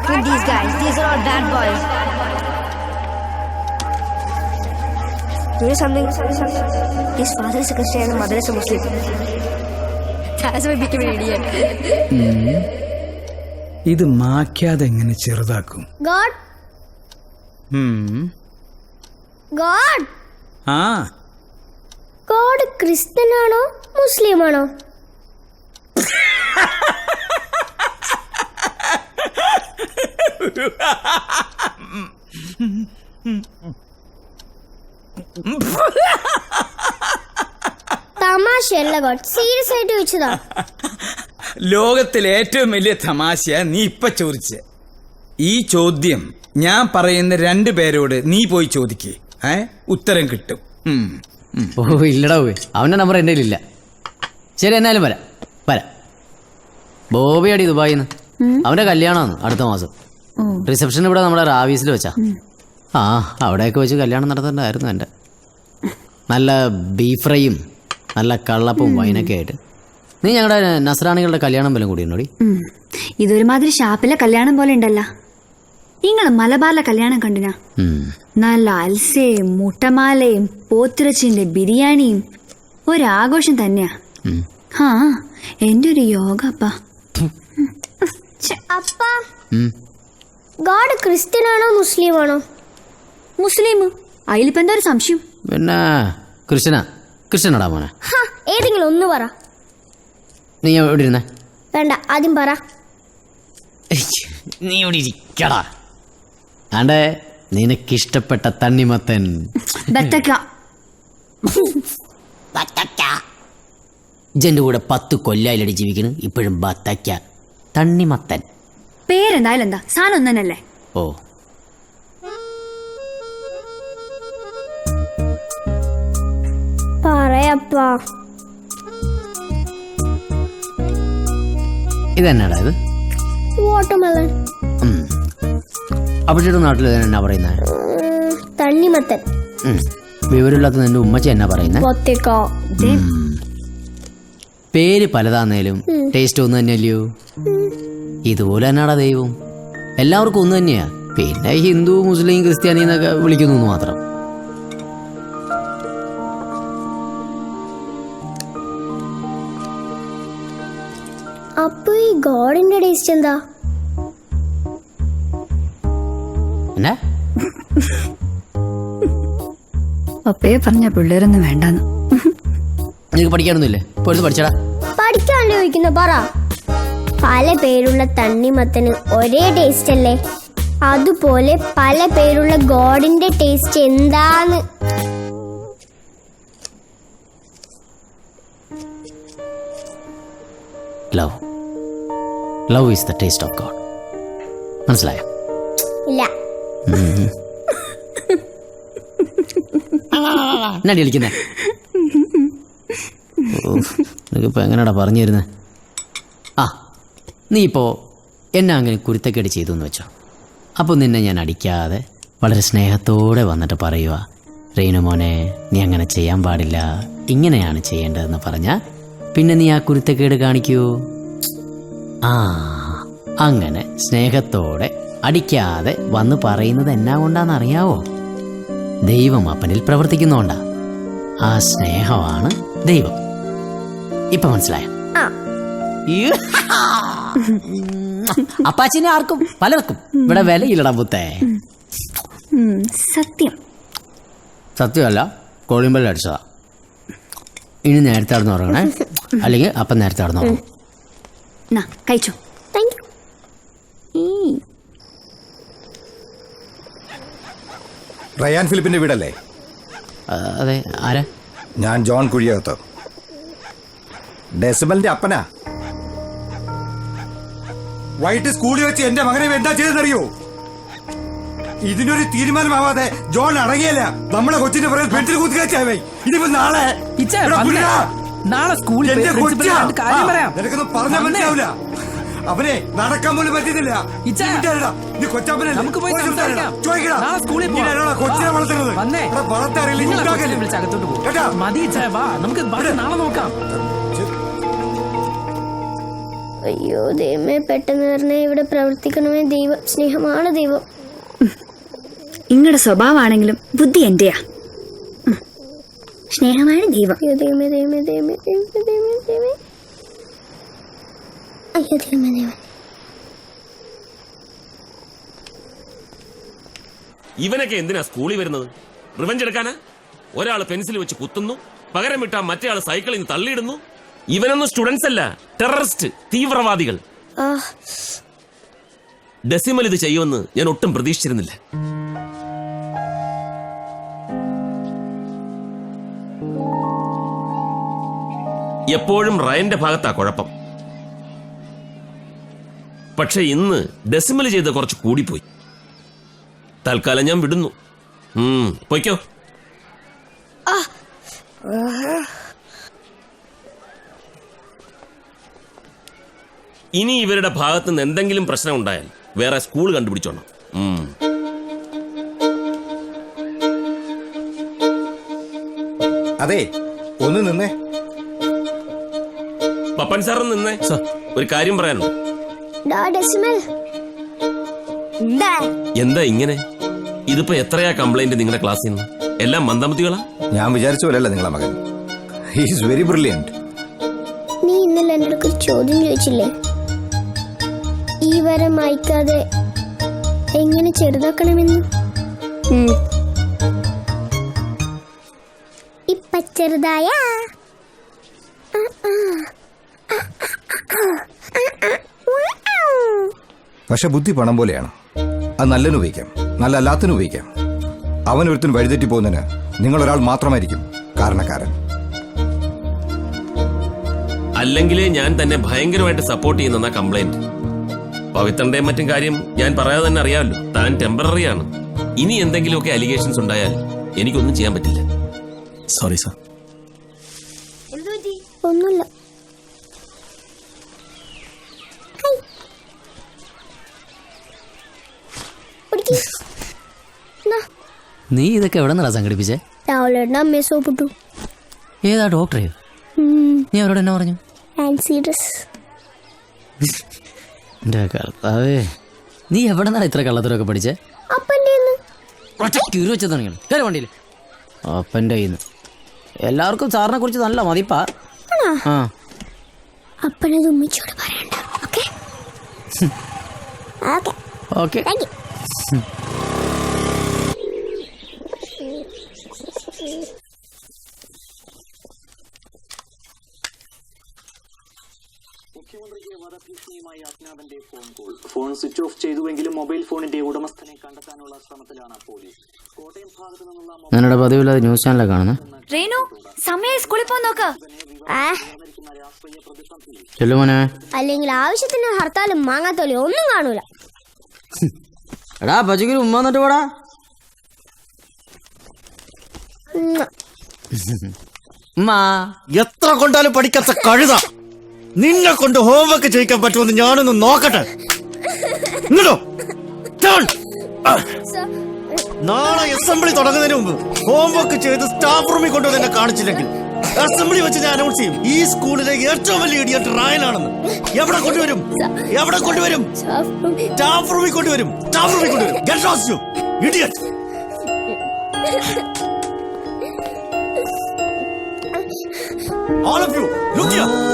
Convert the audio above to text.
between these guys. These are all bad boys. You know something? His father is a Christian and mother is a Muslim. That's why he became an idiot. ഇത് മാക്കാതെ എങ്ങനെ ചെറുതാക്കും? God. God. ആ God ക്രിസ്ത്യനാണോ മുസ്ലിമാണോ? തമാശയല്ല God, serious ആയിട്ട് ചോദിച്ചതാ. ലോകത്തിലെ ഏറ്റവും വലിയ തമാശ നീ ഇപ്പൊ ചോദിച്ചേ. ഈ ചോദ്യം ഞാൻ പറയുന്ന 2 പേരോട് നീ പോയി ചോദിക്കേ, ഉത്തരം കിട്ടും. ഓ ഇല്ലടാ പോയി, അവന്റെ നമ്പർ എൻ്റെ കയ്യിലില്ല. ശരി എന്നാലും വരാം. ബോബിയാടി ദുബായിന്ന്. അവന്റെ കല്യാണമാണ് അടുത്ത മാസം. റിസപ്ഷൻ ഇവിടെ നമ്മുടെ റാവീസിൽ വെച്ചാ. അവിടെയൊക്കെ വെച്ച് കല്യാണം നടത്തേണ്ടതായിരുന്നു എൻ്റെ. നല്ല ബീഫ് ഫ്രൈയും നല്ല കള്ളപ്പവും വൈനൊക്കെ ആയിട്ട്. നീ ഞങ്ങളുടെ നസ്രാണികളുടെ കല്യാണം വല്ലതും കൂടിയുണ്ടോടി? ഇതൊരുമാതിരി ഷാപ്പിലെ കല്യാണം പോലെ ഉണ്ടല്ലോ. നിങ്ങൾ മലബാറിലെ കല്യാണം കണ്ടിനാ? നല്ല അൽസയും മുട്ടമാലയും പോത്തിറച്ചിന്റെ ബിരിയാണിയും ഒരാഘോഷം തന്നെയാ. എന്റെ ഒരു യോഗ അപ്പാ. God ക്രിസ്ത്യനാണോ മുസ്ലിമാണോ? മുസ്ലിം. അതിലിപ്പോ എന്താ ഒരു സംശയം? പിന്നെ ക്രിസ്ത്യനാടാ മോനെ. ഏതെങ്കിലും ഒന്ന് പറ. നീ എവിടെ ഇരുന്നേ? വേണ്ട, ആദ്യം പറ. നീ ഇവിടെ ഇരിക്കടാ. ആണ്ടേ നിനക്കിഷ്ടപ്പെട്ട തണ്ണിമത്തൻ. ഇജന്റെ കൂടെ 10 കൊല്ലായിലടി ജീവിക്കുന്നു, ഇപ്പോഴും ബത്തക്ക തണ്ണിമത്തൻ. പേരെന്തായാലും എന്താ സാധനം ഒന്നു തന്നെയല്ലേ? ഓ പറയപ്പാ. ഇതെന്നാടാ ഇത്? വാട്ടർമെലൺ. അവിടെ നാട്ടിൽ എന്നാ പറയുന്നത്? തണ്ണിമത്തൻ. വിവരമില്ലാത്ത നിന്റെ ഉമ്മച്ചി എന്നാ പറയുന്നത്? പേര് പലതാന്നേലും ടേസ്റ്റ് ഒന്ന് തന്നെയല്ലയോ? ഇതുപോലെ തന്നെയാടാ ദൈവം. എല്ലാവർക്കും ഒന്ന് തന്നെയാ. പിന്നെ ഹിന്ദു മുസ്ലിം ക്രിസ്ത്യാനി എന്നൊക്കെ വിളിക്കുന്നു മാത്രം. അപ്പൊ ഈ ഗോഡിന്റെ ടേസ്റ്റ് എന്താ? എന്നാ അപ്പയെ പറഞ്ഞ പിള്ളേരൊന്നും വേണ്ടെന്ന്. നിനക്ക് പഠിക്കാനൊന്നുമില്ലേ? പോയിട്ട് പഠിച്ചടാ. പഠിക്കാനല്ലേ ചോദിക്കുന്ന? പറ. പല പേരുള്ള തണ്ണിമത്തന് ഒരേ ടേസ്റ്റ് അല്ലേ? അതുപോലെ പല പേരുള്ള ഗോഡിന്റെ ടേസ്റ്റ് എന്താന്ന്? Love is the taste of God. മനസ്സിലായോ? ഇല്ല. എന്നാടി കളിക്കുന്നേ? നിനക്കിപ്പോൾ എങ്ങനെയാടാ പറഞ്ഞു തരുന്നത്? നീ ഇപ്പോൾ എന്നെ അങ്ങനെ കുരുത്തക്കേട് ചെയ്തു എന്ന് വെച്ചോ. അപ്പോൾ നിന്നെ ഞാൻ അടിക്കാതെ വളരെ സ്നേഹത്തോടെ വന്നിട്ട് പറയുക, റീനു മോനെ നീ അങ്ങനെ ചെയ്യാൻ പാടില്ല, ഇങ്ങനെയാണ് ചെയ്യേണ്ടതെന്ന് പറഞ്ഞാൽ പിന്നെ നീ ആ കുരുത്തക്കേട് കാണിക്കൂ. അങ്ങനെ സ്നേഹത്തോടെ അടിക്കാതെ വന്ന് പറയുന്നത് എന്നാ കൊണ്ടാണെന്നറിയാവോ? ദൈവം അപ്പനിൽ പ്രവർത്തിക്കുന്നോണ്ടാ. ആ സ്നേഹമാണ് ദൈവം. ഇപ്പൊ മനസ്സിലായോ? അപ്പാച്ചിനെ ആർക്കും പലർക്കും ഇവിടെ വിലയില്ലടാ പുത്തേ. സത്യമല്ല, കോളിമ്പൽ അടിച്ചതാ. ഇനി നേരത്തെ നടന്ന് ഉറങ്ങണേ, അല്ലെങ്കിൽ അപ്പം നേരത്തെ നടന്ന് ഉറങ്ങും. കഴിച്ചോ. റയാൻ ഫിലിപ്പിന്റെ വീടല്ലേ? അതെ. ആരാ? ഞാൻ ജോൺ കുഴിയകത്ത്, ഡെസിമലിന്റെ അപ്പനാ. വൈകിട്ട് സ്കൂളിൽ വെച്ച് എന്റെ മകനെ എന്താ ചെയ്തെന്നറിയോ? ഇതിനൊരു തീരുമാനമാവാതെ ജോൺ അടങ്ങിയല്ല. നമ്മളെ കൊച്ചിന്റെ പുറകെ പെൻസിൽ കുത്തിക്കാച്ചായി. ഇതിപ്പോ നാളെ സ്കൂളിൽ നിനക്കൊന്നും പറഞ്ഞാൽ മനസ്സിലാവില്ല. അവനെ നടക്കാൻ പോലും പറ്റുന്നില്ല. നീ കൊച്ചാപ്പനെ കൊച്ചിനെ വളർത്തുന്നത് മതി. നമുക്ക് നാളെ നോക്കാം. അയ്യോ ദൈവമേ, പെട്ടെന്ന് പറഞ്ഞേ ഇവിടെ പ്രവർത്തിക്കണമേ. ദൈവം സ്നേഹമാണ് ദൈവം. നിങ്ങളുടെ സ്വഭാവമാണെങ്കിലും ബുദ്ധി എന്റെയാ. സ്നേഹമാണ് ദൈവം. അയ്യോ ദൈവമേ ദൈവമേ ദൈവമേ ദൈവമേ ദൈവമേ ദൈവമേ. അയ്യോ ദൈവമേ ദൈവമേ. ഇവനൊക്കെ എന്തിനാ സ്കൂളിൽ വരുന്നത്? റിവഞ്ച് എടുക്കാനാ? ഒരാൾ പെൻസിൽ വെച്ച് കുത്തുന്നു, പകരം വിട്ടാ മറ്റേ ആൾ സൈക്കിളിൽ നിന്ന് തള്ളിയിടുന്നു. ഇവനൊന്നും സ്റ്റുഡൻസ് അല്ല, ടെററിസ്റ്റ്, തീവ്രവാദികൾ. ഡെസിമൽ ഇത് ചെയ്യുമെന്ന് ഞാൻ ഒട്ടും പ്രതീക്ഷിച്ചിരുന്നില്ല. എപ്പോഴും റയന്റെ ഭാഗത്താ കുഴപ്പം. പക്ഷെ ഇന്ന് ഡെസിമൽ ചെയ്ത് കുറച്ച് കൂടിപ്പോയി. തൽക്കാലം ഞാൻ വിടുന്നു. പൊയ്ക്കോ. ഇനി ഇവരുടെ ഭാഗത്ത് നിന്ന് എന്തെങ്കിലും പ്രശ്നം ഉണ്ടായാൽ വേറെ സ്കൂൾ കണ്ടുപിടിച്ചോണം. അതെ, ഒന്ന് നിന്നേ. പപ്പൻ സാർ നിന്നേ. ഒരു കാര്യം പറയാനുണ്ട്. എന്താ ഇങ്ങനെ? ഇതിപ്പോ എത്രയാ കംപ്ലൈന്റ് നിങ്ങളുടെ ക്ലാസ്സിൽ നിന്ന്? എല്ലാം മന്ദമതികളാ? ഞാൻ വിചാരിച്ച പോലെയല്ല നിങ്ങളെ മകൻ. He is very brilliant. നീ ഇന്നലെ എൻ്റെ അടുത്ത് ഒരു ചോദ്യം ചോദിച്ചില്ലേ? ഈ വരം മായ്ക്കാതെ എങ്ങനെ ചെറുതാക്കണമെന്ന്. ഇപ്പൊ ചെറുതായ പക്ഷെ ബുദ്ധി പണം പോലെയാണ്. അത് നല്ലതിന് ഉപയോഗിക്കാം, നല്ല അല്ലാത്തതിന് ഉപയോഗിക്കാം. അവനൊരുത്തിന് വഴിതെറ്റി പോകുന്നതിന് നിങ്ങൾ ഒരാൾ മാത്രമായിരിക്കും കാരണക്കാരൻ. അല്ലെങ്കിലേ ഞാൻ തന്നെ ഭയങ്കരമായിട്ട് സപ്പോർട്ട് ചെയ്യുന്ന കംപ്ലൈന്റ്. പവിത്രന്റെയും മറ്റും കാര്യം ഞാൻ പറയാതെ തന്നെ അറിയാമല്ലോ. താൻ ടെമ്പററി ആണ്. ഇനി എന്തെങ്കിലുമൊക്കെ അലിഗേഷൻസ് ഉണ്ടായാൽ എനിക്കൊന്നും ചെയ്യാൻ പറ്റില്ല. Sorry sir. ഒന്നുമില്ല. നീ ഇതൊക്കെ എവിടെ നിന്നാ സംഘടിപ്പിച്ചേ? രാവിലെ അമ്മയെ സോപ്പിട്ടു. ഏതാ ഡോക്ടറെയോ? നീ അവരോട് എന്നാ പറഞ്ഞു? എന്റെ കർത്താവേ, നീ എവിടെ നിന്നാ ഇത്ര കള്ളത്തരമൊക്കെ പഠിച്ചേ? വെച്ച് തുടങ്ങിയാണ്. കയറി വണ്ടിയിൽ. അപ്പൻ്റെ കയ്യിൽ നിന്ന്. എല്ലാവർക്കും സാറിനെ കുറിച്ച് നല്ല മതിപ്പാ. അപ്പനത് ഉമ്മച്ചോട് പറയണ്ട. ഓക്കെ. മുഖ്യമന്ത്രിക്ക് വധഭീഷണിയുമായി അജ്ഞാതന്റെ ഫോൺ സ്വിച്ച് ഓഫ് ചെയ്തുവെങ്കിലും മൊബൈൽ ഫോണിന്റെ ഉടമസ്ഥനെ കണ്ടെത്താനുള്ള ശ്രമത്തിലാണ് പോലീസ്. കോട്ടയം ഭാഗത്ത് നിന്നുള്ള പതിവില്ലാതെ ന്യൂസ് ചാനലാണ് കാണുന്നത്. റേനു, സമയം സ്കൂളിൽ പോ നോക്ക്. ചെല്ലുമോനെ. അല്ലെങ്കിൽ ആവശ്യത്തിന് ഹർത്താലും മാങ്ങാത്തോലും ഒന്നും കാണൂല. എടാ പച്ചക്കറി ഉമ്മ എന്നിട്ട് പോടാ. എത്ര കൊണ്ടാലും പഠിക്കാത്ത കഴുത, നിന്നെ കൊണ്ട് ഹോംവർക്ക് ചെയ്യിക്കാൻ പറ്റുമെന്ന് ഞാനൊന്ന് നോക്കട്ടെ. നാളെ അസംബ്ലി തുടങ്ങുന്നതിന് മുമ്പ് ഹോംവർക്ക് ചെയ്ത് സ്റ്റാഫ് റൂമിൽ കൊണ്ടുവന്ന് എന്നെ കാണിച്ചില്ലെങ്കിൽ അസംബ്ലി വെച്ച് ഞാൻ അനൗൺസ് ചെയ്യും ഈ സ്കൂളിലെ ഏറ്റവും വലിയ ഇഡിയറ്റ് റായനാണെന്ന്. എവിടെ കൊണ്ടുവരും? എവിടെ കൊണ്ടുവരും? സ്റ്റാഫ് റൂമിൽ കൊണ്ടുവരും. സ്റ്റാഫ് റൂമിൽ കൊണ്ടുവരും. Get lost, you idiot. All of you, look here.